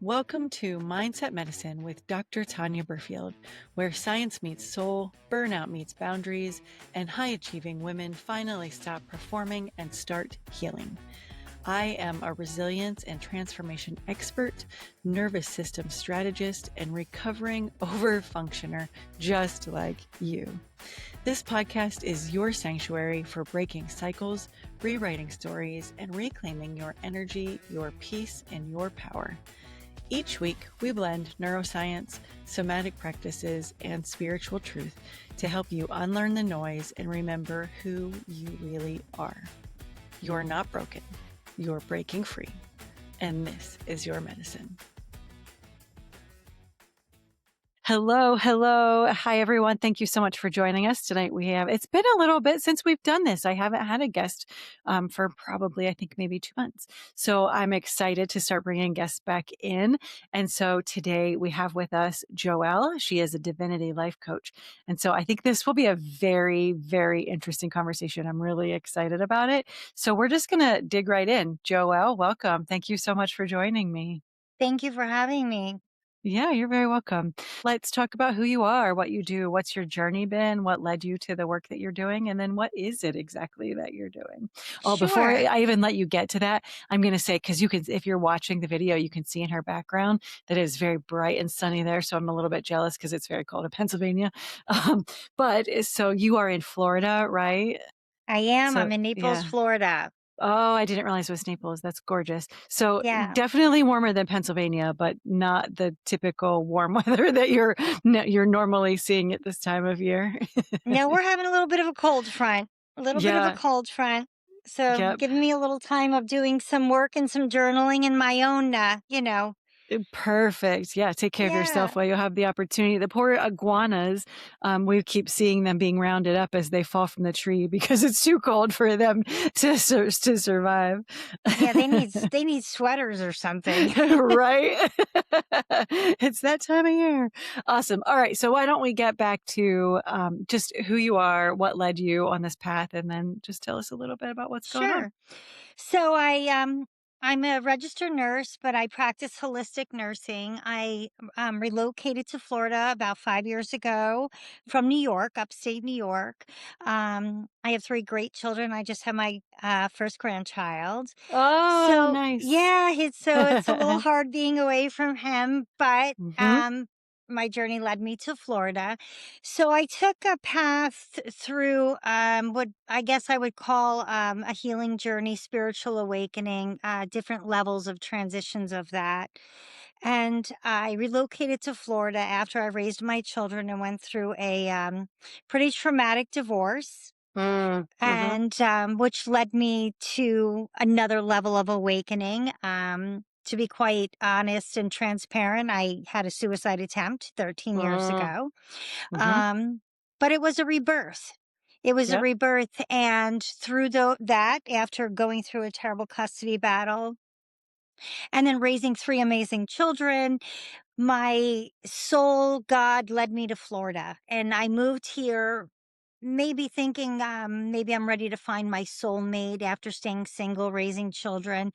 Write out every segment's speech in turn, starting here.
Welcome to Mindset Medicine with Dr. Tanya Berfield, where science meets soul, burnout meets boundaries, and high achieving women finally stop performing and start healing. I am a resilience and transformation expert, nervous system strategist, and recovering overfunctioner just like you. This podcast is your sanctuary for breaking cycles, rewriting stories, and reclaiming your energy, your peace, and your power. Each week, we blend neuroscience, somatic practices, and spiritual truth to help you unlearn the noise and remember who you really are. You're not broken. You're breaking free. And this is your medicine. Hello. Hi, everyone. Thank you so much for joining us tonight. It's been a little bit since we've done this. I haven't had a guest for probably, I think, maybe 2 months. So I'm excited to start bringing guests back in. And so today we have with us Joelle. She is a divinity life coach. And so I think this will be a very, very interesting conversation. I'm really excited about it. So we're just going to dig right in. Joelle, welcome. Thank you so much for joining me. Thank you for having me. Yeah, you're very welcome. Let's talk about who you are, what you do, what's your journey been, what led you to the work that you're doing, and then what is it exactly that you're doing? Oh, before Sure. I even let you get to that, I'm going to say, because you can, if you're watching the video, you can see in her background that it is very bright and sunny there. So I'm a little bit jealous because it's very cold in Pennsylvania. So you are in Florida, right? I am. So I'm in Naples, yeah. Florida. Oh, I didn't realize it was Naples. That's gorgeous. So Yeah. definitely warmer than Pennsylvania, but not the typical warm weather that you're normally seeing at this time of year. No, we're having a little bit of a cold front. A little bit of a Yeah. cold front. So Yep. giving me a little time of doing some work and some journaling in my own, Perfect. Yeah. Take care of Yeah. yourself while you have the opportunity. The poor iguanas, we keep seeing them being rounded up as they fall from the tree because it's too cold for them to survive. Yeah, they need sweaters or something. Right? It's that time of year. Awesome. All right. So why don't we get back to just who you are, what led you on this path, and then just tell us a little bit about what's going on. Sure. So I'm a registered nurse, but I practice holistic nursing. I relocated to Florida about 5 years ago from New York, upstate New York. I have three great children. I just had my first grandchild. Oh, So nice. yeah, it's a little hard being away from him, but Hmm. my journey led me to Florida. So I took a path through what I guess I would call a healing journey, spiritual awakening, different levels of transitions of that. And I relocated to Florida after I raised my children and went through a pretty traumatic divorce. Mm-hmm. And which led me to another level of awakening. To be quite honest and transparent, I had a suicide attempt 13 years ago. Mm-hmm. Um, but it was a rebirth. It was a Yep. rebirth. And through that, after going through a terrible custody battle and then raising three amazing children, my soul, God led me to Florida. And I moved here maybe thinking maybe I'm ready to find my soulmate after staying single, raising children.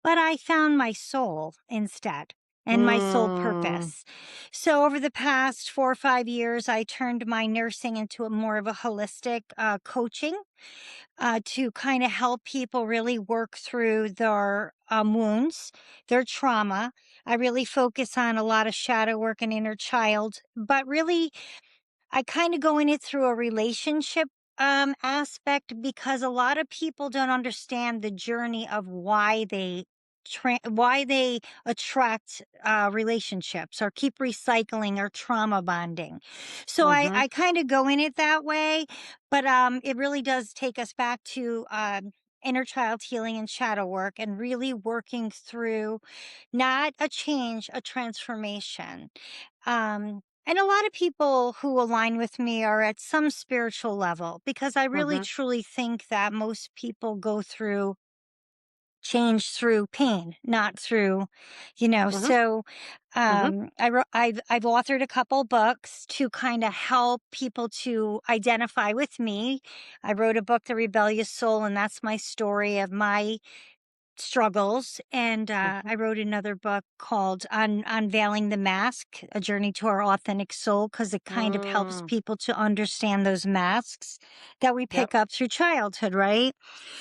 But I found my soul instead and my soul Mm, purpose. So over the past 4 or 5 years, I turned my nursing into a more of a holistic coaching to kind of help people really work through their wounds, their trauma. I really focus on a lot of shadow work and inner child, but really I kind of go in it through a relationship aspect because a lot of people don't understand the journey of why they attract relationships or keep recycling or trauma bonding. So mm-hmm. I kind of go in it that way, but it really does take us back to inner child healing and shadow work and really working through not a change, a transformation. And a lot of people who align with me are at some spiritual level because I really Mm-hmm. truly think that most people go through change through pain, not through, Mm-hmm. so Mm-hmm. I've authored a couple books to kind of help people to identify with me. I wrote a book, The Rebellious Soul, and that's my story of my struggles, and Mhm. I wrote another book called Unveiling the Mask: A Journey to Our Authentic Soul, because it kind of helps Mm. people to understand those masks that we Yep. pick up through childhood, right?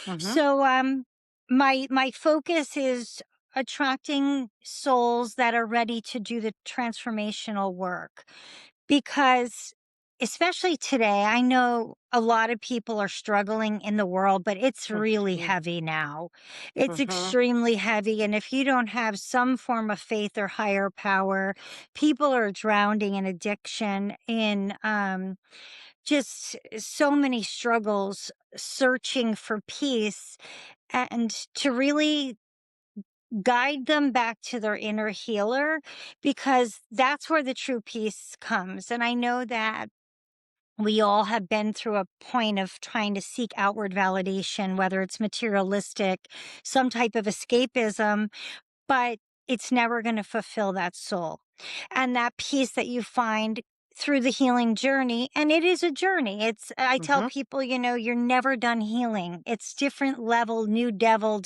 Mhm. So, my focus is attracting souls that are ready to do the transformational work, because especially today, I know a lot of people are struggling in the world, but it's really Mhm. heavy now. It's Mhm. extremely heavy. And if you don't have some form of faith or higher power, people are drowning in addiction, in just so many struggles, searching for peace, and to really guide them back to their inner healer, because that's where the true peace comes. And I know that we all have been through a point of trying to seek outward validation, whether it's materialistic, some type of escapism, but it's never going to fulfill that soul. And that peace that you find through the healing journey, and it is a journey. I tell Mhm. people, you're never done healing. It's different level, new devil,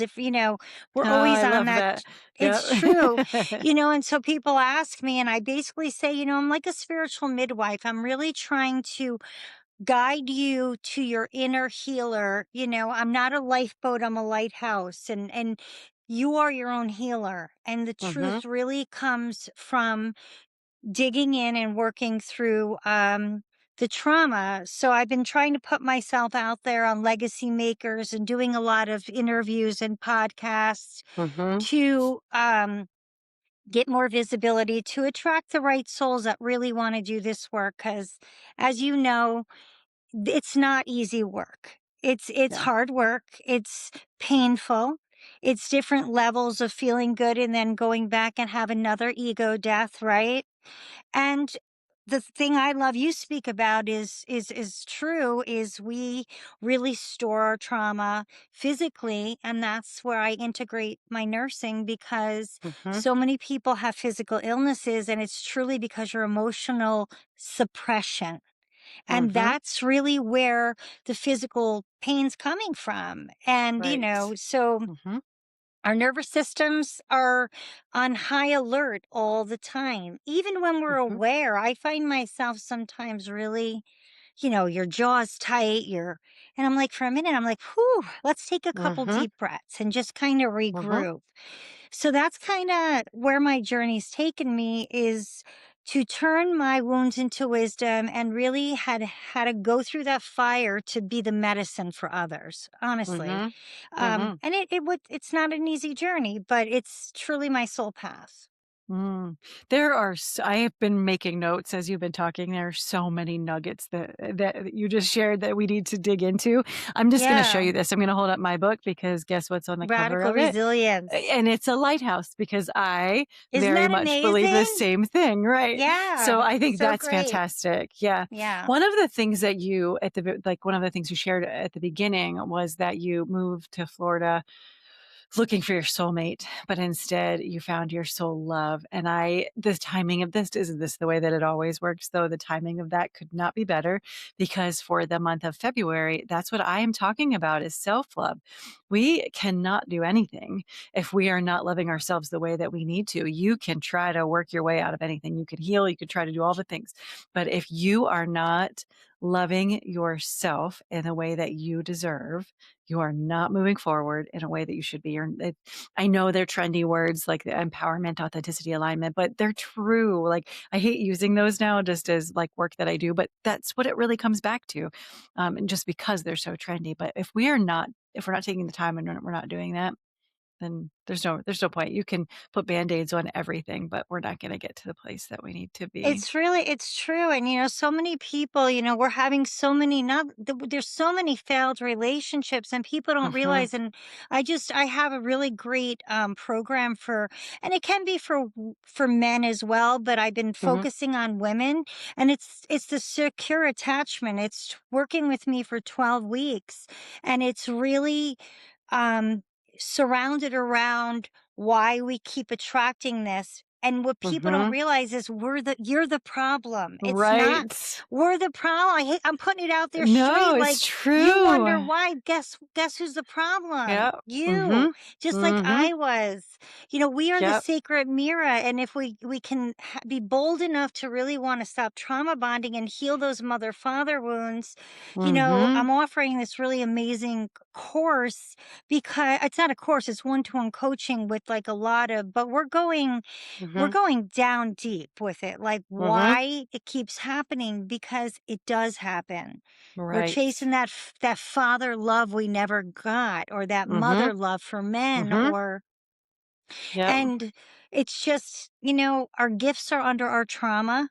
we're Oh, always I on love that. that. It's Yep. true. And so people ask me, and I basically say, I'm like a spiritual midwife. I'm really trying to guide you to your inner healer. I'm not a lifeboat, I'm a lighthouse, and you are your own healer. And the Mhm. truth really comes from digging in and working through the trauma. So I've been trying to put myself out there on Legacy Makers and doing a lot of interviews and podcasts Mhm. to get more visibility, to attract the right souls that really want to do this work. Because as you know, it's not easy work. It's Yeah. hard work. It's painful. It's different levels of feeling good and then going back and have another ego death, right? And the thing I love you speak about is true, is we really store our trauma physically, and that's where I integrate my nursing, because Mhm. so many people have physical illnesses, and it's truly because your emotional suppression, and Mhm. that's really where the physical pain's coming from. And, Right. so Mhm. our nervous systems are on high alert all the time. Even when we're Mhm. aware, I find myself sometimes really, your jaw's tight, and I'm like, for a minute, I'm like, whew, let's take a couple Mhm. deep breaths and just kind of Mhm. regroup. So that's kind of where my journey's taken me, is to turn my wounds into wisdom, and really had to go through that fire to be the medicine for others, honestly. Mhm. Mhm. And it's not an easy journey, but it's truly my soul path. Mm. I have been making notes as you've been talking. There are so many nuggets that you just shared that we need to dig into. I'm just going to show Yeah. you this. I'm going to hold up my book because guess what's on the cover Radical of it? resilience. And it's a lighthouse because I Isn't very that much believe the amazing? same thing, right? So Yeah. I think So that's great. fantastic. Yeah. Yeah. One of the things that you like one of the things you shared at the beginning was that you moved to Florida looking for your soulmate, but instead you found your soul love. And the timing of this, isn't this the way that it always works, though? The timing of that could not be better because for the month of February, that's what I am talking about is self love. We cannot do anything if we are not loving ourselves the way that we need to. You can try to work your way out of anything. You could heal, you could try to do all the things. But if you are not loving yourself in the way that you deserve, you are not moving forward in a way that you should be. I know they're trendy words like the empowerment, authenticity, alignment, but they're true. Like I hate using those now just as like work that I do, but that's what it really comes back to. And just because they're so trendy, but if we're not taking the time and we're not doing that, then there's no point. You can put band-aids on everything, but we're not going to get to the place that we need to be. It's true. And, so many people, we're having so many, not, there's so many failed relationships, and people don't Hmm. realize. And I have a really great program and it can be for men as well, but I've been Hmm. focusing on women, and it's the secure attachment. It's working with me for 12 weeks, and it's really, um, surrounded around why we keep attracting this. And what people don't Mhm. realize is you're the problem. It's not Right. we're the problem. I'm putting it out there No, straight. Like, it's you true. wonder why. Guess who's the problem? Yep. You. Mhm. Just like Mhm. I was. We are the Yep. sacred mirror, and if we can be bold enough to really want to stop trauma bonding and heal those mother father wounds, Mhm. I'm offering this really amazing course, because it's not a course, it's one-to-one coaching with like a lot of, but we're Mhm. going down deep with it, like Mhm. why it keeps happening, because it does happen. We're Right. chasing that father love we never got, or that Mhm. mother love for men, Mhm. or Yep. and it's just, our gifts are under our trauma.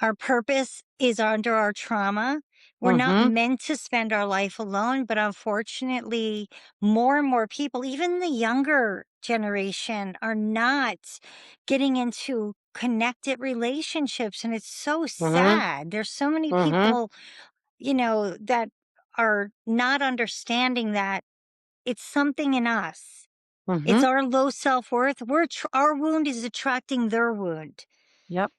Our purpose is under our trauma. We're not Mhm. meant to spend our life alone, but unfortunately, more and more people, even the younger generation, are not getting into connected relationships. And it's so Mhm. sad. There's so many Mhm. people, that are not understanding that it's something in us. It's Mhm. our low self worth. Our wound is attracting their wound. Yep.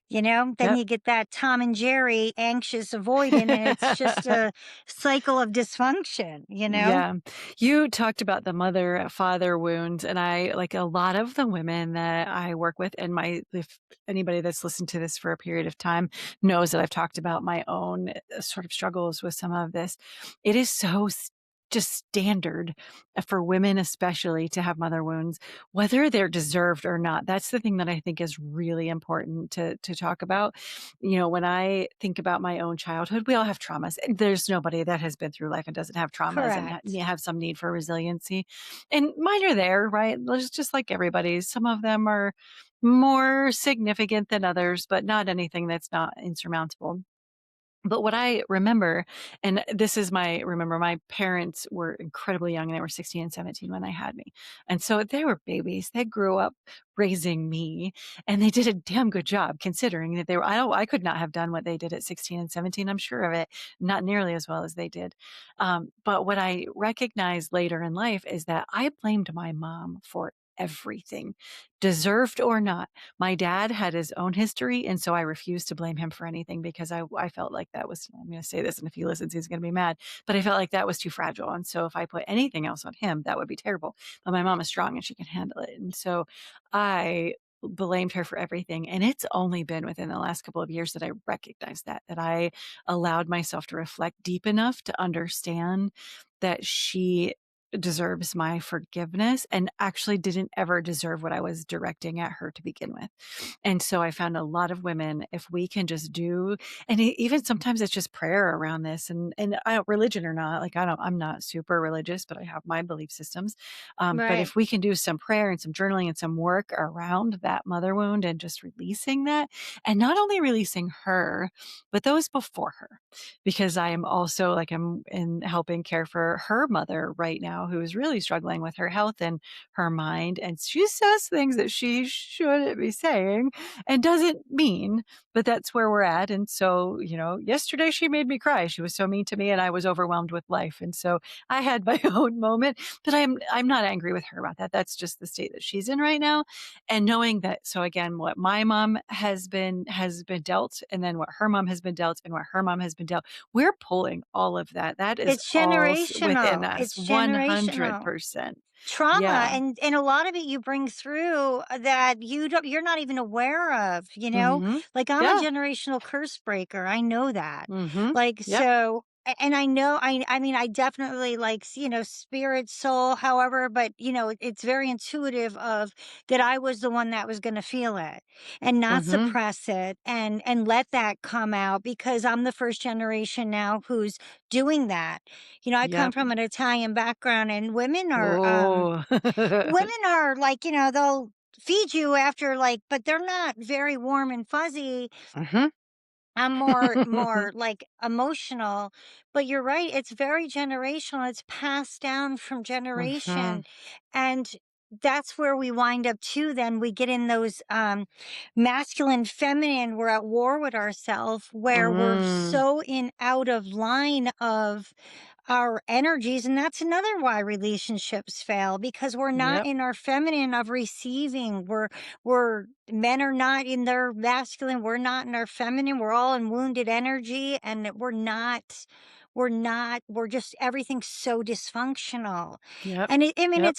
Then Yep. you get that Tom and Jerry anxious avoidant, and it's just a cycle of dysfunction. Yeah. You talked about the mother father wound, and I like a lot of the women that I work with, and if anybody that's listened to this for a period of time knows that I've talked about my own sort of struggles with some of this. It is just standard for women, especially, to have mother wounds, whether they're deserved or not. That's the thing that I think is really important to talk about. When I think about my own childhood, we all have traumas. And there's nobody that has been through life and doesn't have traumas and Correct. have some need for resiliency. And mine are there, right? There's just like everybody's. Some of them are more significant than others, but not anything that's not insurmountable. But what I remember, and this is remember my parents were incredibly young. They were 16 and 17 when they had me. And so they were babies. They grew up raising me, and they did a damn good job considering that I could not have done what they did at 16 and 17. I'm sure of it. Not nearly as well as they did. But what I recognized later in life is that I blamed my mom for everything, deserved or not. My dad had his own history, and so I refused to blame him for anything because I felt like that was I'm gonna say this, and if he listens, he's gonna be mad, but I felt like that was too fragile, and so if I put anything else on him, that would be terrible. But my mom is strong and she can handle it, and so I blamed her for everything, and it's only been within the last couple of years that I recognized that I allowed myself to reflect deep enough to understand that she deserves my forgiveness and actually didn't ever deserve what I was directing at her to begin with. And so I found a lot of women, if we can just do, and even sometimes it's just prayer around this, and religion or not, like I'm not super religious, but I have my belief systems. But Right. if we can do some prayer and some journaling and some work around that mother wound and just releasing that, and not only releasing her, but those before her, because I am also like I'm in helping care for her mother right now, who is really struggling with her health and her mind, and she says things that she shouldn't be saying and doesn't mean, but that's where we're at. And so, yesterday she made me cry. She was so mean to me and I was overwhelmed with life. And so I had my own moment, but I'm not angry with her about that. That's just the state that she's in right now. And knowing that, so again, what my mom has been dealt, and then what her mom has been dealt, and what her mom has been dealt, we're pulling all of that. That is It's all within generational. us, It's generational 100%. trauma, Yeah. and a lot of it you bring through, that you're not even aware of. Hmm. Like, I'm a Yeah. generational curse breaker, I know that. Hmm. Like, Yep. so and I know, I mean, I definitely, like, spirit, soul, however, but it's very intuitive of that I was the one that was going to feel it and not Hmm. suppress it, and let that come out, because I'm the first generation now who's doing that. I come Yep. from an Italian background, and Oh. women are like, they'll feed you after, like, but they're not very warm and fuzzy. Mhm. I'm more like emotional, but you're right, it's very generational. It's passed down from generation. Mhm. And that's where we wind up too. Then we get in those masculine, feminine, we're at war with ourselves, where we're Mm. so in out of line of our energies, and that's another why relationships fail, because we're not Yep. in our feminine of receiving. We're men are not in their masculine, we're not in our feminine, we're all in wounded energy, and we're just everything's so dysfunctional. Yep. And I mean, Yep.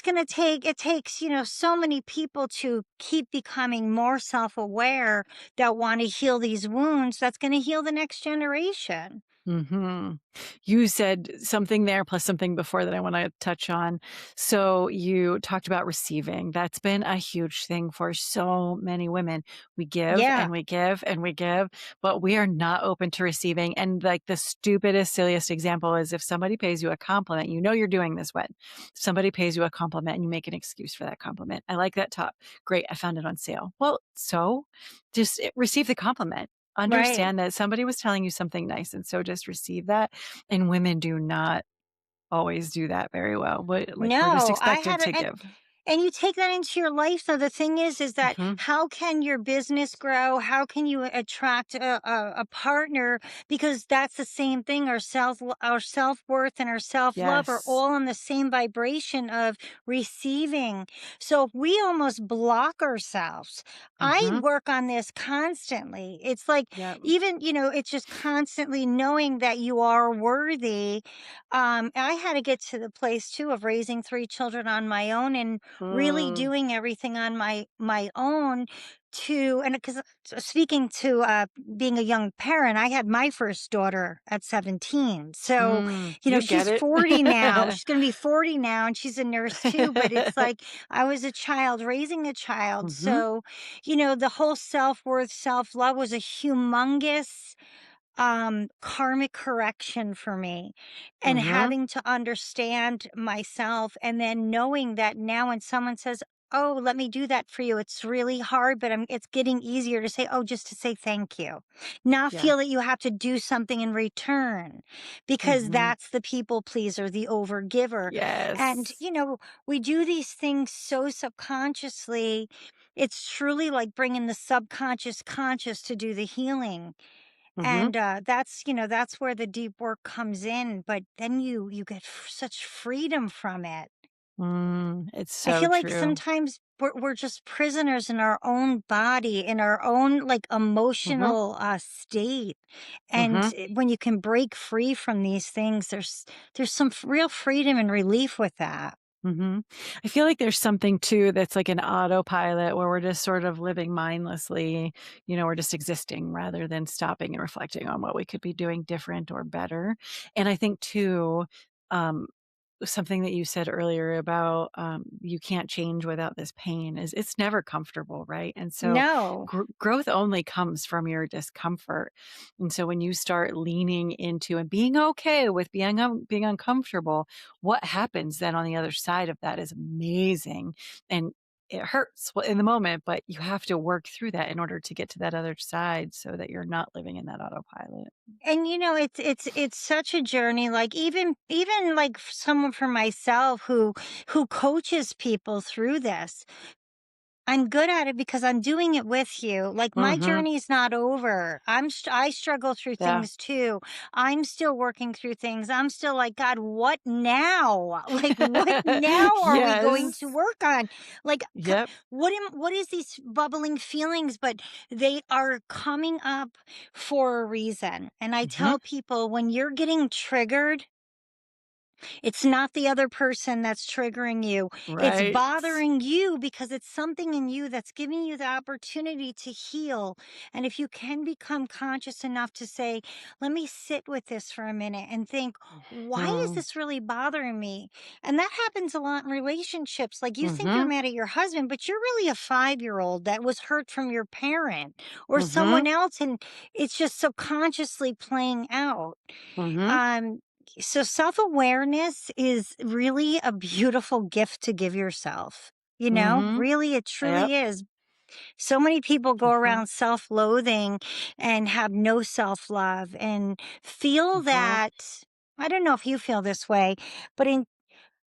it takes, so many people to keep becoming more self-aware that want to heal these wounds that's going to heal the next generation. Mhm. You said something there plus something before that I wanna touch on. So you talked about receiving. That's been a huge thing for so many women. We give Yeah, and we give and we give, but we are not open to receiving. And like the stupidest, silliest example is if somebody pays you a compliment, you know you're doing this when somebody pays you a compliment and you make an excuse for that compliment. I like that top. Great, I found it on sale. Well, so just receive the compliment. right. Understand that somebody was telling you something nice, and so just receive that, and women do not always do that very well. We're just No, I expected had to a give. and you take that into your life. So the thing is that Mhm. how can your business grow? How can you attract a partner? Because that's the same thing. Our self worth and our self love are Yes. all on the same vibration of receiving. So if we almost block ourselves, I Mhm. work on this constantly. It's like Yep. even it's just constantly knowing that you are worthy. I had to get to the place too of raising 3 children on my own and really Mm. doing everything on my own to and because speaking to being a young parent, I had my first daughter at 17. So, You get she's it. 40 now. She's going to be 40 now and she's a nurse too, but it's like I was a child raising a child. Mhm. So, the whole self-worth, self-love was a humongous karmic correction for me, and Mhm. having to understand myself, and then knowing that now when someone says, "Oh, let me do that for you," it's really hard, but it's getting easier to say, "Oh," just to say thank you, not Yeah. feel that you have to do something in return, because Mhm. that's the people pleaser, the overgiver. And Yes. we do these things so subconsciously. It's truly like bringing the subconscious conscious to do the healing. Mhm. And that's where the deep work comes in, but then you get such freedom from it. It's I so feel like true. sometimes we're just prisoners in our own body, in our own like Mhm. emotional state. And Mhm. when you can break free from these things, there's some real freedom and relief with that. Mhm. I feel like there's something too that's like an autopilot where we're just sort of living mindlessly, we're just existing rather than stopping and reflecting on what we could be doing different or better. And I think too, um, something that you said earlier about you can't change without this pain is it's never comfortable, right? And so No. growth only comes from your discomfort. And so when you start leaning into and being okay with being uncomfortable, what happens then on the other side of that is amazing. And it hurts in the moment, but you have to work through that in order to get to that other side so that you're not living in that autopilot. And it's such a journey, like even like someone for myself who coaches people through this. I'm good at it because I'm doing it with you. Like my Mhm. journey's not over. I struggle through Yeah. things too. I'm still working through things. I'm still like, God, what now? Like what now are we going to Yes. work on? Like Yep. what is these bubbling feelings, but they are coming up for a reason. And I Mhm. tell people when you're getting triggered, it's not the other person that's triggering you. It's Right. bothering you because it's something in you that's giving you the opportunity to heal. And if you can become conscious enough to say, let me sit with this for a minute and think, why is Mm. this really bothering me? And that happens a lot in relationships. Like you think you're Mhm. mad at your husband, but you're really a 5-year-old that was hurt from your parent or Mhm. someone else. And it's just subconsciously playing out. Mhm. Um, so self-awareness is really a beautiful gift to give yourself. Mhm. Really, it Yep. truly is. So many people go Mhm. around self-loathing and have no self-love and feel Mhm. that, I don't know if you feel this way, but in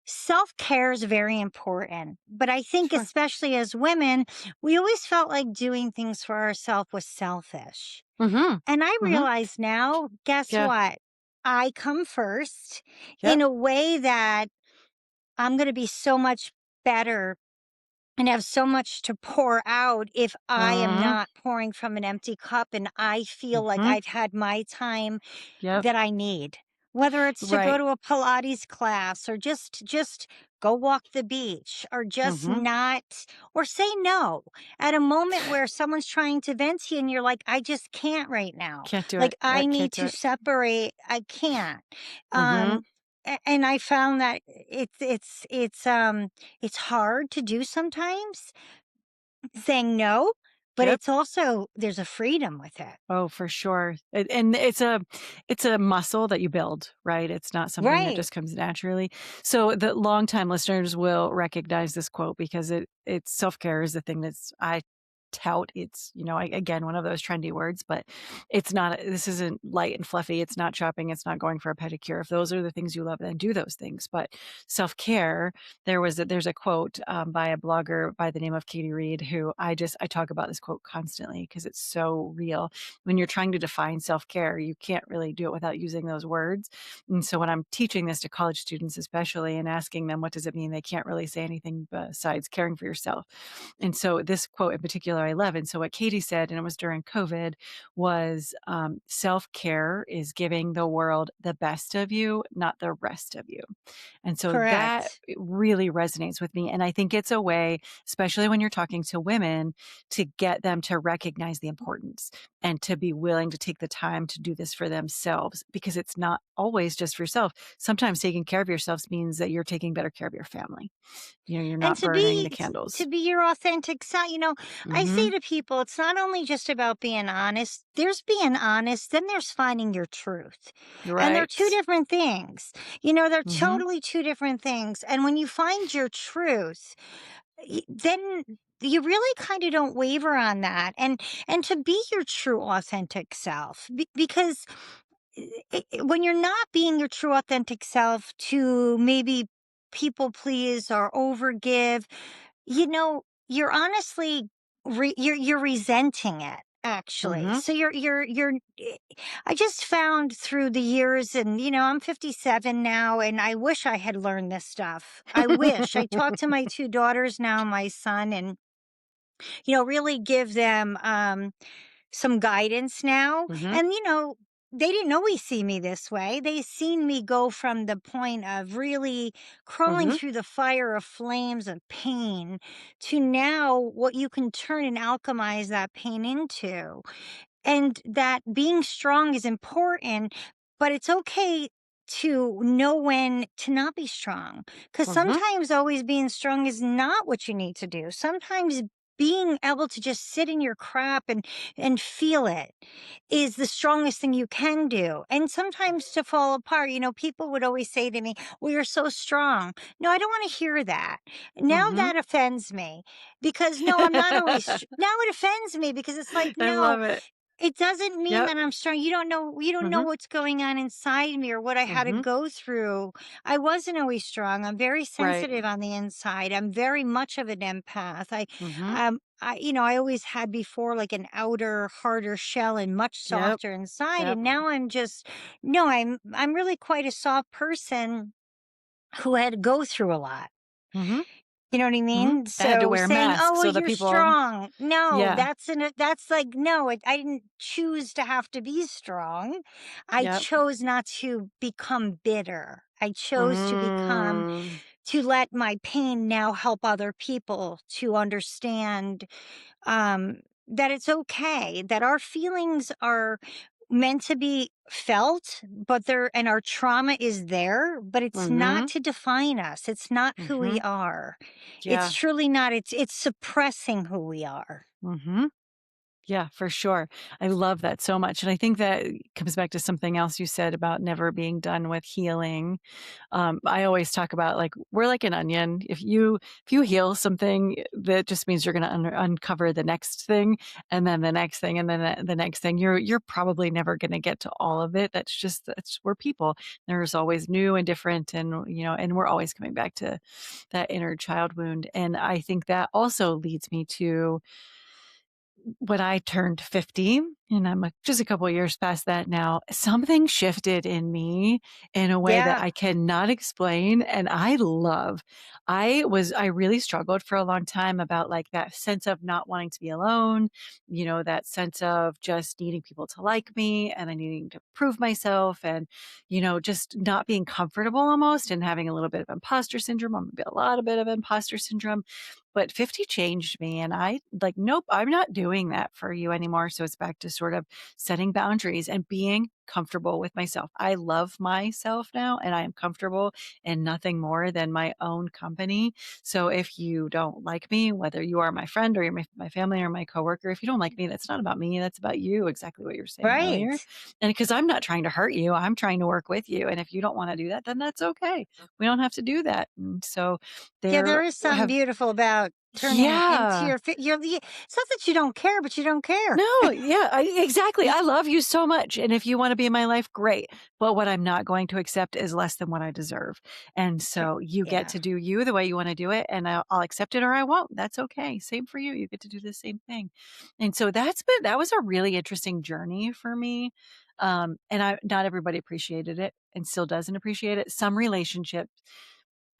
self-care is very important. But I think Sure. especially as women, we always felt like doing things for ourselves was selfish. Mhm. And I Mhm. realize now, guess Yeah. what? I come first Yep. in a way that I'm going to be so much better and have so much to pour out if I am Mhm. not pouring from an empty cup and I feel like Mhm. I've had my time Yep. that I need. Whether it's to go Right. to a Pilates class or just go walk the beach or just Mhm. not or say no at a moment where someone's trying to vent to you and you're like, I just can't right now. Can't do Like it. I Can't need do to it. separate. I can't. Mhm. Um and I found that it's hard to do sometimes saying no, but Yep. it's also there's a freedom with it. Oh, for sure. And it's a muscle that you build, right? It's not something that Right. just comes naturally. So the longtime listeners will recognize this quote because it's self-care is the thing that's I tout. It's, again, one of those trendy words, but it's not this isn't light and fluffy. It's not shopping, it's not going for a pedicure. If those are the things you love, then do those things. But self-care, there's a quote by a blogger by the name of Katie Reed who I talk about this quote constantly because it's so real. When you're trying to define self-care, you can't really do it without using those words. And so when I'm teaching this to college students, especially, and asking them, what does it mean? They can't really say anything besides caring for yourself. And so this quote in particular, I love. And so what Katie said, and it was during COVID, was self-care is giving the world the best of you, not the rest of you. And so that Correct. really resonates with me. And I think it's a way, especially when you're talking to women, to get them to recognize the importance and to be willing to take the time to do this for themselves because it's not always just for yourself. Sometimes taking care of yourself means that you're taking better care of your family. You're And not burning the candles. to be your authentic self, I say Mhm. to people, it's not only just about being honest. There's being honest, then there's finding your truth. And they're two Right. different things. They're Mhm. totally two different things. And when you find your truth, then you really kind of don't waver on that and to be your true authentic self because when you're not being your true authentic self to maybe people please or overgive, you're honestly you're resenting it actually. Mhm. So I just found through the years, and I'm 57 now, and I wish I had learned this stuff. I wish I talk to my two daughters now, my son, and really give them some guidance now. Mhm. And, they didn't always see me this way. They seen me go from the point of really crawling Mhm. through the fire of flames of pain to now what you can turn and alchemize that pain into. And that being strong is important, but it's okay to know when to not be strong. Because Mhm. sometimes always being strong is not what you need to do. Sometimes being able to just sit in your crap and feel it is the strongest thing you can do. And sometimes to fall apart, people would always say to me, well, you're so strong. No, I don't want to hear that. Now Mhm. that offends me because no, I'm not always, now it offends me because it's like, I no, love it. it doesn't mean Yep. that I'm strong. You don't know Mhm. what's going on inside me or what I had to Mhm. go through. I wasn't always strong. I'm very Right. sensitive on the inside. I'm very much of an empath. Mhm. I always had before like an outer, harder shell and much Yep. softer inside. Yep. And now I'm just no, I'm really quite a soft person who had to go through a lot. Mhm. You know what I Mhm. mean? I had to So wear a saying, "Oh, mask well, so that you're people strong." No, yeah. that's like, no, I didn't choose to have to be strong. I Yep. chose not to become bitter. I chose Mm. to let my pain now help other people to understand um, that it's okay, that our feelings are meant to be felt, but and our trauma is there, but it's not Mhm. to define us. It's not who we Mhm. are. It's Yeah. truly not. It's suppressing who we are. Mhm. Yeah, for sure. I love that so much, and I think that comes back to something else you said about never being done with healing. I always talk about, like, we're like an onion. If you heal something, that just means you're gonna uncover the next thing, and then the next thing, and then the next thing. You're probably never gonna get to all of it. That's we're people. There's always new and different, and we're always coming back to that inner child wound, and I think that also leads me to when I turned 50, and I'm, like, just a couple of years past that now. Something shifted in me in a way that Yeah, I cannot explain, and I really struggled for a long time about, like, that sense of not wanting to be alone, that sense of just needing people to like me, and I needing to prove myself, and, just not being comfortable almost, and having a little bit of imposter syndrome, or maybe a lot of bit of imposter syndrome. But 50 changed me, and I like, nope, I'm not doing that for you anymore. So it's back to sort of setting boundaries and being comfortable with myself. I love myself now, and I am comfortable in nothing more than my own company. So if you don't like me, whether you are my friend or you're my family or my coworker, if you don't like me, that's not about me. That's about you. Exactly what you were saying earlier. right. And because I'm not trying to hurt you, I'm trying to work with you. And if you don't want to do that, then that's okay. We don't have to do that. And so Yeah, there there is something have beautiful about turning into yeah. your it's not that you don't care, but you don't care. No, yeah, exactly. I love you so much, and if you wanna be in my life, great, but what I'm not going to accept is less than what I deserve, and so you get Yeah. to do you the way you wanna do it, and I'll accept it or I won't. That's okay. Same for you. You get to do the same thing, and so that was a really interesting journey for me, and I not everybody appreciated it and still doesn't appreciate it. Some relationships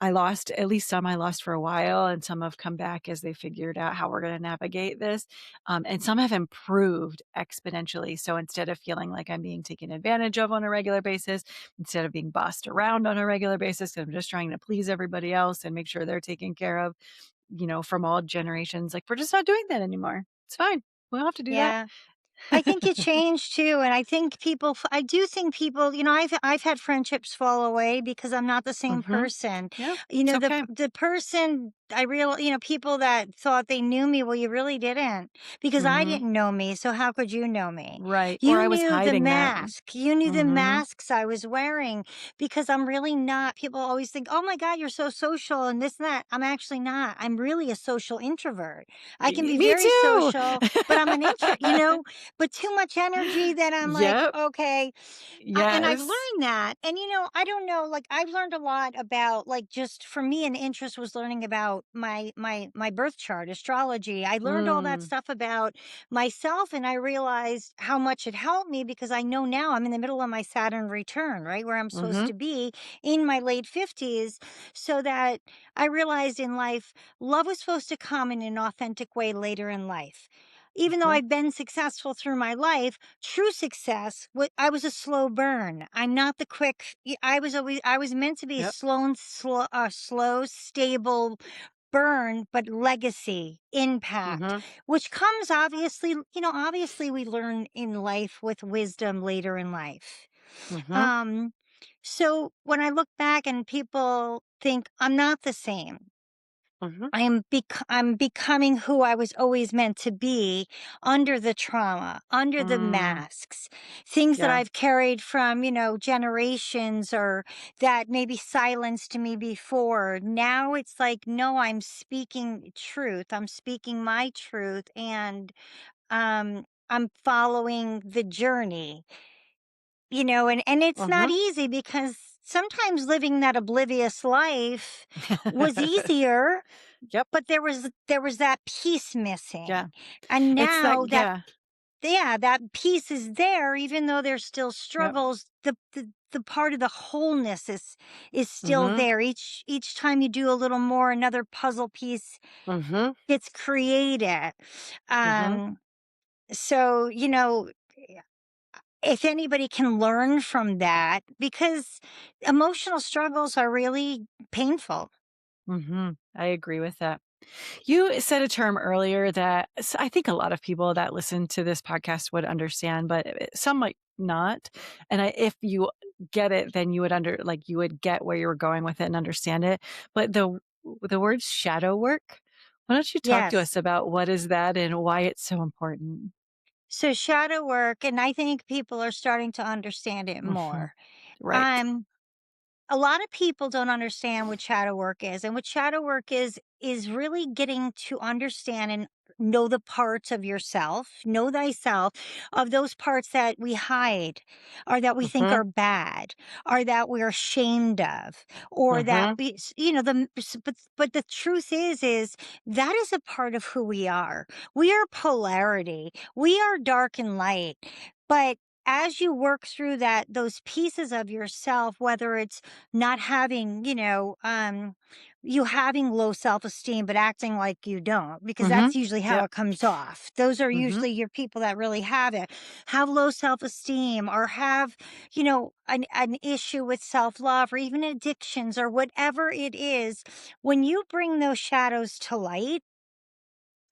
I lost, at least some I lost for a while, and some have come back as they figured out how we're gonna navigate this, and some have improved exponentially. So instead of feeling like I'm being taken advantage of on a regular basis, instead of being bossed around on a regular basis, 'cause I'm just trying to please everybody else and make sure they're taken care of, from all generations, like, we're just not doing that anymore. It's fine. We don't have to do that. Yeah. I think it changed too, and I think I do think people, I've had friendships fall away because I'm not the same Mhm. person. Yeah, it's The okay. the person I real people that thought they knew me, well, you really didn't, because I Mhm. didn't know me, so how could you know me? Right, or You I was knew the hiding that. mask. You knew the Mhm. masks I was wearing because I'm really not. People always think, "Oh my God, you're so social and this and that." I'm actually not. I'm really a social introvert. I can be Me very too. social, but I'm an but too much energy that I'm like, Yep. okay. And I've Yes. learned that. And, I don't know, like I've learned a lot about like just for me an interest was learning about my birth chart, astrology. I learned all that Mm. stuff about myself and I realized how much it helped me because I know now I'm in the middle of my Saturn return, right? Where I'm supposed Mhm. to be in my late 50s. So that I realized in life, love was supposed to come in an authentic way later in life. Even though Mhm. I've been successful through my life, true success, I was a slow burn. I'm not the quick. I was meant to be a Yep. slow, stable burn, but legacy, impact, Mhm. which comes obviously we learn in life with wisdom later in life. Mhm. Um, so when I look back and people think I'm not the same, Mhm. I'm becoming who I was always meant to be under the trauma, under the Mm. masks, things that Yeah. I've carried from, generations or that maybe silenced me before. Now it's like, no, I'm speaking truth. I'm speaking my truth and I'm following the journey. And it's not Mhm. easy because sometimes living that oblivious life was easier, Yep. but there was that piece Yeah. missing, and It's that now yeah. that piece is there, even though there's still Yep. struggles, the part of the wholeness is still Mhm. there. Each time you do a little more, another puzzle piece Mhm. gets created. Mhm. Um, so, if anybody can learn from that, because emotional struggles are really painful. Mhm. I agree with that. You said a term earlier that I think a lot of people that listen to this podcast would understand, but some might not. And if you get it, then you would get where you were going with it and understand it. But the word shadow work. Why don't you talk to Yes. us about what is that and why it's so important? So shadow work, and I think people are starting to understand it Mhm. more. Right. Um, a lot of people don't understand what shadow work is, and what shadow work is really getting to understand and know the parts of yourself, know thyself, of those parts that we hide or that we think Mhm. are bad or that we're ashamed of or that Mhm. but the truth is that is a part of who we are. We are polarity. We are dark and light. But as you work through those pieces of yourself, whether it's not having, you having low self-esteem but acting like you don't, because Mhm. that's usually how Yep. it comes off. Those are Mhm. usually your people that really have low self-esteem or have, an issue with self-love or even addictions or whatever it is. When you bring those shadows to light,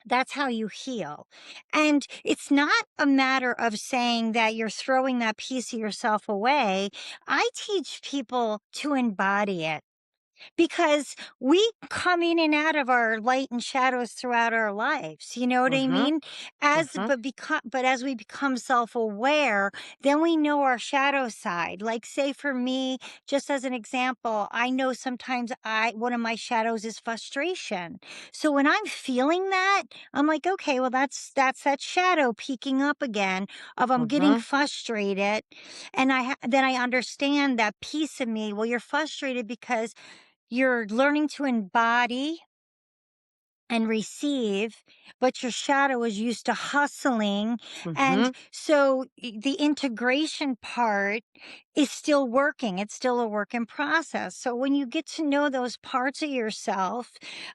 that's how you heal. And it's not a matter of saying that you're throwing that piece of yourself away. I teach people to embody it, because we come in and out of our light and shadows throughout our lives. You know what I Mhm. mean? As Mhm. but as we become self-aware, then we know our shadow side. Like, say for me, just as an example, I know sometimes I one of my shadows is frustration. So when I'm feeling that, I'm like, okay, well that's that shadow peeking up again of I'm getting Mhm. frustrated. And then I understand that piece of me. Well, you're frustrated because you're learning to embody and receive, but your shadow is used to hustling. And Mhm. so the integration part is still working. It's still a work in process. So when you get to know those parts of yourself,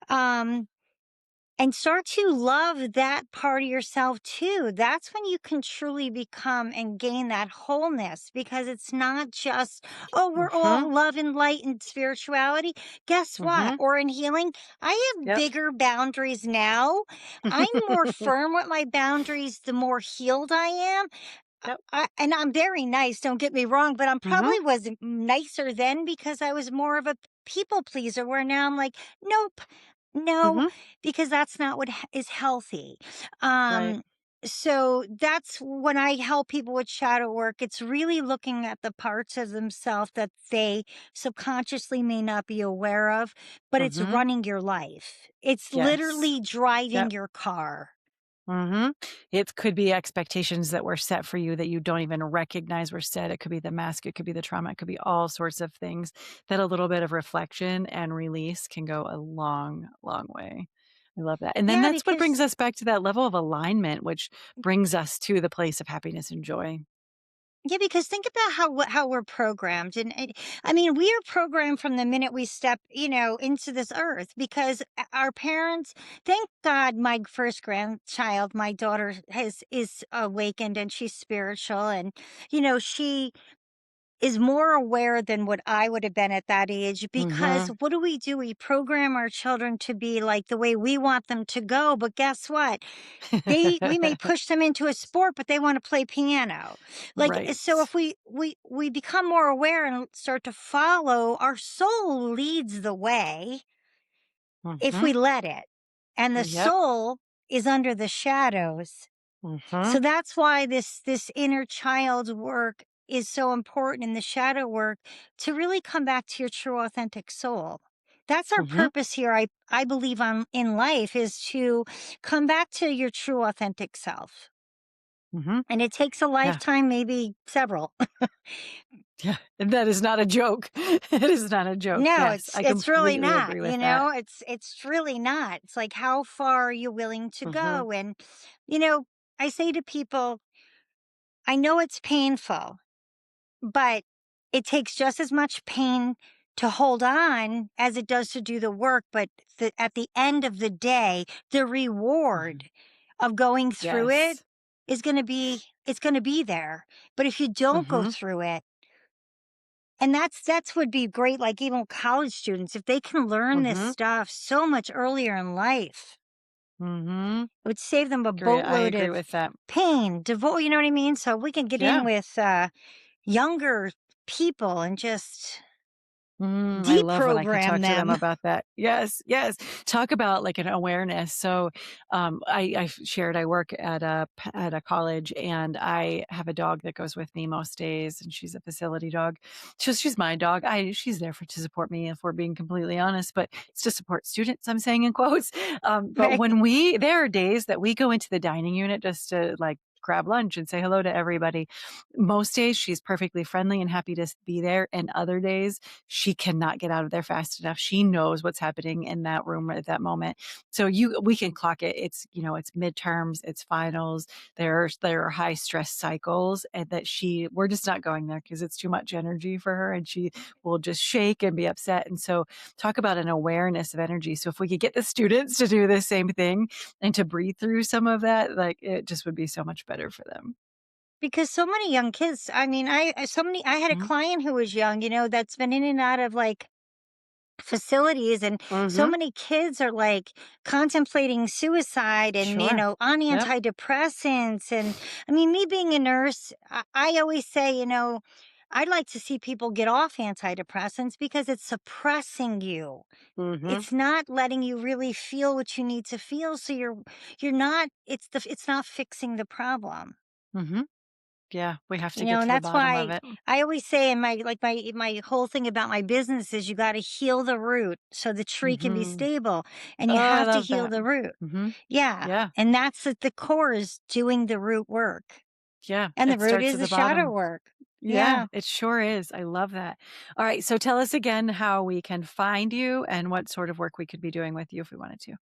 um, and start to love that part of yourself too. That's when you can truly become and gain that wholeness, because it's not just, oh, we're Mhm. all love and light and spirituality. Guess what? Mhm. Or in healing, I have Yep. bigger boundaries now. I'm more firm with my boundaries the more healed I am. Yep. And I'm very nice, don't get me wrong, but I'm Mhm. probably was nicer then because I was more of a people pleaser, where now I'm like, nope, no, Mhm. because that's not what is healthy. Right. Um, so that's when I help people with shadow work, it's really looking at the parts of themselves that they subconsciously may not be aware of, but it's Mhm. running your life. It's Yes. literally driving Yep. your car. Mhm. It could be expectations that were set for you that you don't even recognize were set. It could be the mask, it could be the trauma, it could be all sorts of things that a little bit of reflection and release can go a long, long way. I love that. And then Yeah, that's what brings because us back to that level of alignment, which brings us to the place of happiness and joy. Yeah, because think about how we're programmed, and I mean, we are programmed from the minute we step, into this earth. Because our parents, thank God, my first grandchild, my daughter, has is awakened and she's spiritual, and she is more aware than what I would have been at that age. Because Mhm. what do? We program our children to be like the way we want them to go, but guess what? We may push them into a sport, but they wanna play piano. Like, Right. so if we become more aware and start to follow, our soul leads the way if Mhm. we let it, and the Yep. soul is under the shadows. So Mhm. that's why this inner child work is so important in the shadow work, to really come back to your true authentic soul. That's our Mhm. purpose here. I believe on in life is to come back to your true authentic self. Mhm. And it takes a Yeah. lifetime, maybe several. Yeah. And that is not a joke. It is not a joke. No, Yes, it's I it's really completely not, agree with that. it's really not. It's like, how far are you willing to Mhm. go? And, you know, I say to people, I know it's painful, but it takes just as much pain to hold on as it does to do the work. But at the end of the day, the Mhm. reward of going through it Yes. it's going to be there. But if you don't go Mhm. through it, and that's would be great, like even with college students, if they can learn this Mhm. stuff so much earlier in life, Mhm. it would save them a I boatload agree of with that. pain, you know what I mean? So we can get in Yeah. with younger people and just I love when I can deprogram talk to them them. about that. Yes, yes. Talk about like an awareness. So, I shared I work at a college, and I have a dog that goes with me most days, and she's a facility dog. She's my dog. She's there for to support me, if we're being completely honest, but it's to support students. I'm saying in quotes. But Right. when there are days that we go into the dining unit just to like grab lunch and say hello to everybody. Most days she's perfectly friendly and happy to be there, and other days she cannot get out of there fast enough. She knows what's happening in that room right at that moment. So we can clock it. It's midterms, it's finals. There are high stress cycles, and that we're just not going there because it's too much energy for her, and she will just shake and be upset. And so talk about an awareness of energy. So if we could get the students to do the same thing and to breathe through some of that, like it just would be so much better for them. Because so many young kids, I mean, I had a Mhm. client who was young, that's been in and out of like facilities, and so Mhm. many kids are like contemplating suicide and Sure. on Yep. antidepressants. And I mean, me being a nurse, I always say, I'd like to see people get off antidepressants because it's suppressing you. Mhm. It's not letting you really feel what you need to feel, so you're not it's not fixing the problem. Mhm. Yeah, we have to get And to the that's bottom of why it. I always say in my whole thing about my business is you got to heal the root so the tree can be Mhm. stable, and you Oh, I have to love heal that. the root. Mhm. Yeah. Yeah. And that's at the core, is doing the root work. Yeah, And the it root starts is at the the shadow bottom. work. Yeah, Yeah. it sure is. I love that. All right, so tell us again how we can find you and what sort of work we could be doing with you if we wanted to.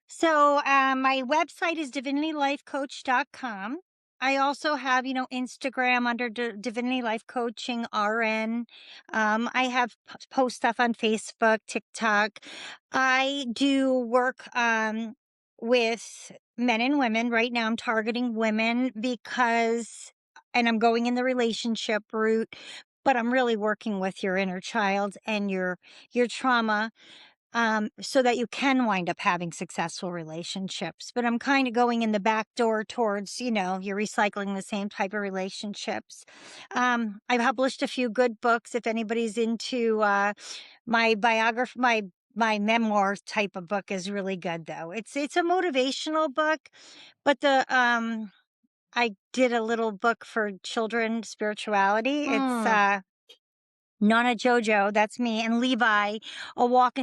So, my website is divinitylifecoach.com. I also have, Instagram under Divinity Life Coaching RN. I have post stuff on Facebook, TikTok. I do work with men and women. Right now, I'm targeting women and I'm going in the relationship route, but I'm really working with your inner child and your trauma, so that you can wind up having successful relationships. But I'm kind of going in the back door towards, you're recycling the same type of relationships. I've published a few good books. If anybody's into my biography, my memoir type of book is really good though. It's a motivational book, but the I did a little book for children spirituality. It's Mm, Nana Jojo, that's me, and Levi, a walk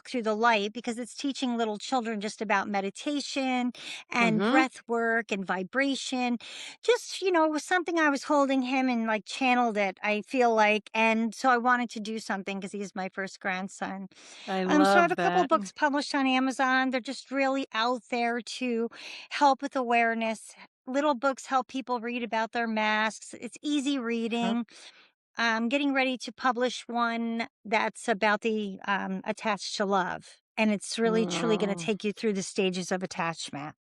through the light, because it's teaching little children just about meditation and mhm. breath work and vibration. Just, it was something I was holding him and like channeled it, I feel like. And so I wanted to do something because he's my first grandson. I So I have love a couple that. books published on Amazon. They're just really out there to help with awareness. Little books help people read about their masks. It's easy Uh-huh. reading. I'm getting ready to publish one that's about the attached to love. And it's really truly going to Mm, take you through the stages of attachment.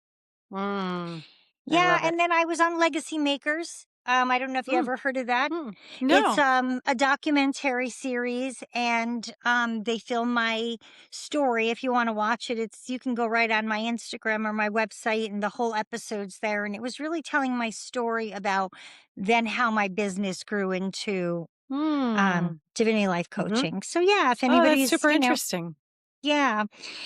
mm. I Yeah. love it. And then I was on Legacy Makers. I don't know if you Mm, ever heard of that. mm. It's No. a documentary series, and they film my story. If you want to watch it, you can go right on my Instagram or my website, and the whole episode's there. And it was really telling my story about then how my business grew into Mm, Divinity Life mhm. Coaching. So yeah, if Oh, that's anybody's, super interesting. yeah,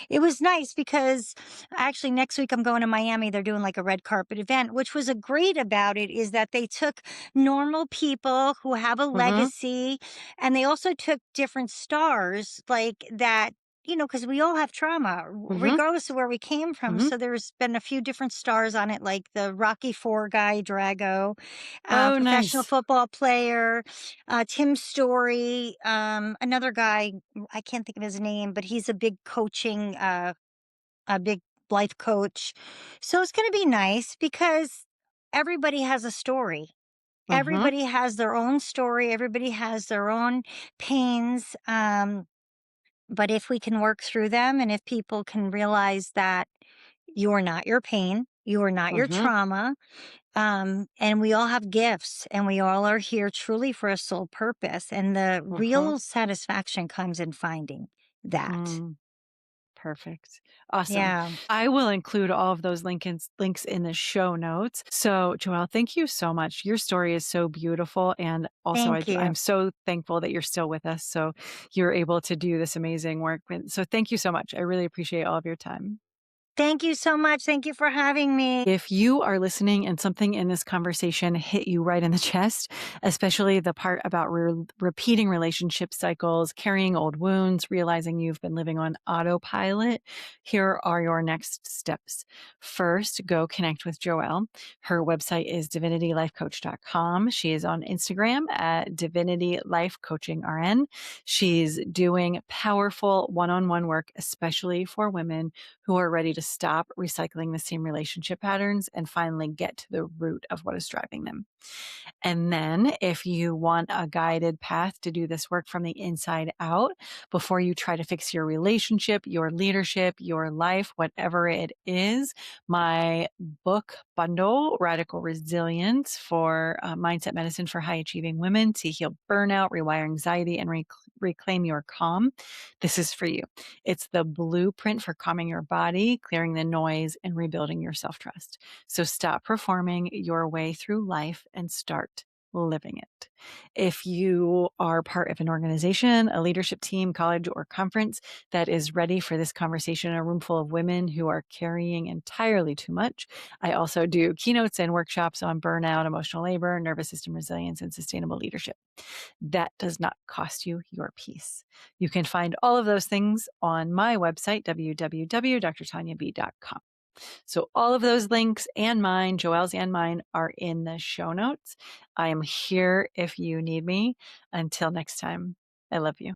it was nice because actually next week I'm going to Miami. They're doing like a red carpet event, which was a great about it is that they took normal people who have a Mhm, legacy, and they also took different stars like that, because we all have trauma mhm, regardless of where we came from. mhm. So there's been a few different stars on it, like the Rocky Four guy, Drago, Oh, professional nice. football player, Tim Story, another guy, I can't think of his name, but he's a big life coach. So it's going to be nice because everybody has a story. Mhm, Everybody has their own story. Everybody has their own pains. But if we can work through them, and if people can realize that you're not your pain, you are not your mhm, trauma, and we all have gifts, and we all are here truly for a soul purpose. And the mhm, real satisfaction comes in finding that. mm. Perfect. Awesome. Yeah. I will include all of those links in the show notes. So, Joelle, thank you so much. Your story is so beautiful. And also, Thank you. I'm so thankful that you're still with us. So, you're able to do this amazing work. And so, thank you so much. I really appreciate all of your time. Thank you so much. Thank you for having me. If you are listening and something in this conversation hit you right in the chest, especially the part about repeating relationship cycles, carrying old wounds, realizing you've been living on autopilot, here are your next steps. First, go connect with Joelle. Her website is divinitylifecoach.com. She is on Instagram at divinitylifecoachingrn. She's doing powerful one-on-one work, especially for women who are ready to stop recycling the same relationship patterns and finally get to the root of what is driving them. And then, if you want a guided path to do this work from the inside out, before you try to fix your relationship, your leadership, your life, whatever it is, my book bundle, Radical Resilience for Mindset Medicine for High Achieving Women to Heal Burnout, Rewire Anxiety, and Reclaim Your Calm. This is for you. It's the blueprint for calming your body, clearing the noise, and rebuilding your self trust. So stop performing your way through life and start living it. If you are part of an organization, a leadership team, college, or conference that is ready for this conversation, a room full of women who are carrying entirely too much, I also do keynotes and workshops on burnout, emotional labor, nervous system resilience, and sustainable leadership. That does not cost you your peace. You can find all of those things on my website, www.drtanyab.com. So all of those links and mine, Joelle's and mine, are in the show notes. I am here if you need me. Until next time, I love you.